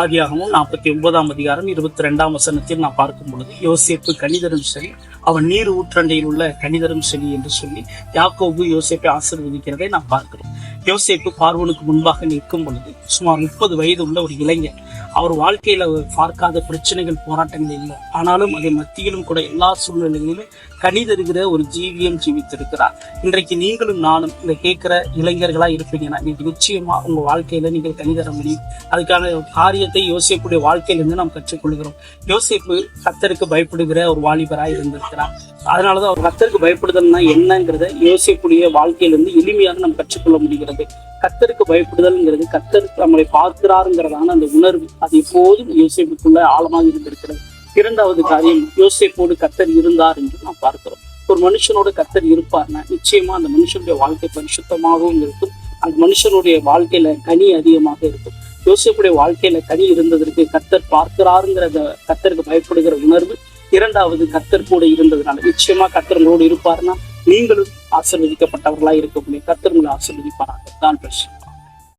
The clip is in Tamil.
ஆதியாகமம் 49ஆம் அதிகாரம் 22ஆம் வசனத்தில் நான் பார்க்கும் பொழுது, யோசேப்பு கனிதரும் சரி, அவன் நீர் ஊற்றண்டையில் உள்ள கனிதரும் சரி என்று சொல்லி யாக்கோபு யோசேப்பை ஆசீர்வதிக்கிறதை நான் பார்க்கிறோம். யோசேப்பு பார்வோனுக்கு முன்பாக நிற்கும் பொழுது சுமார் 30 வயது உள்ள ஒரு இளைஞர். அவர் வாழ்க்கையில பார்க்காத பிரச்சனைகள், போராட்டங்கள் இல்லை. ஆனாலும் அதன் மத்தியிலும் கூட எல்லா சூழ்நிலைகளிலும் கனிதருகிற ஒரு ஜீவியம் ஜீவித்திருக்கிறார். இன்றைக்கு நீங்களும் நானும் இந்த கேட்கிற இளைஞர்களா இருப்பீங்கன்னா நீங்க நிச்சயமா உங்க வாழ்க்கையில நீங்கள் கனிதர முடியும். அதுக்கான காரியத்தை யோசேப்புடைய வாழ்க்கையிலிருந்து நாம் கற்றுக்கொள்கிறோம். யோசேப்பு கர்த்தருக்கு பயப்படுகிற ஒரு வாலிபராய் இருந்திருக்கிறார். அதனாலதான் அவர் கர்த்தருக்கு பயப்படுதல்னா என்னங்கிறத யோசேப்புடைய வாழ்க்கையிலிருந்து எளிமையாக நாம் கற்றுக்கொள்ள முடிகிறது. கர்த்தருக்கு பயப்படுதல்ங்கிறது கர்த்தர் நம்மளை பார்க்கிறாருங்கிறதான அந்த உணர்வு அது எப்போதும் யோசேப்புக்குள்ள ஆழமாக இருந்திருக்கிறது. இரண்டாவது காரியம், யோசேப்போடு கர்த்தர் இருந்தார் என்று நாம் பார்க்கிறோம். ஒரு மனுஷனோட கர்த்தர் இருப்பார்னா நிச்சயமா அந்த மனுஷனுடைய வாழ்க்கை பரிசுத்தமாகவும் இருக்கும். அந்த மனுஷனுடைய வாழ்க்கையில கனி அதிகமாக இருக்கும். யோசேப்புடைய வாழ்க்கையில கனி இருந்ததற்கு கர்த்தர் பார்க்கிறாருங்கிற கர்த்தருக்கு பயப்படுகிற உணர்வு, இரண்டாவது கர்த்தர் கூட இருந்ததுனால நிச்சயமா கர்த்தர் உங்களோடு இருப்பார்னா நீங்களும் ஆசீர்வதிக்கப்பட்டவர்களா இருக்க முடியும். கர்த்தர் உங்களை ஆசீர்வதிப்பாராக. தான் பிரச்சனை.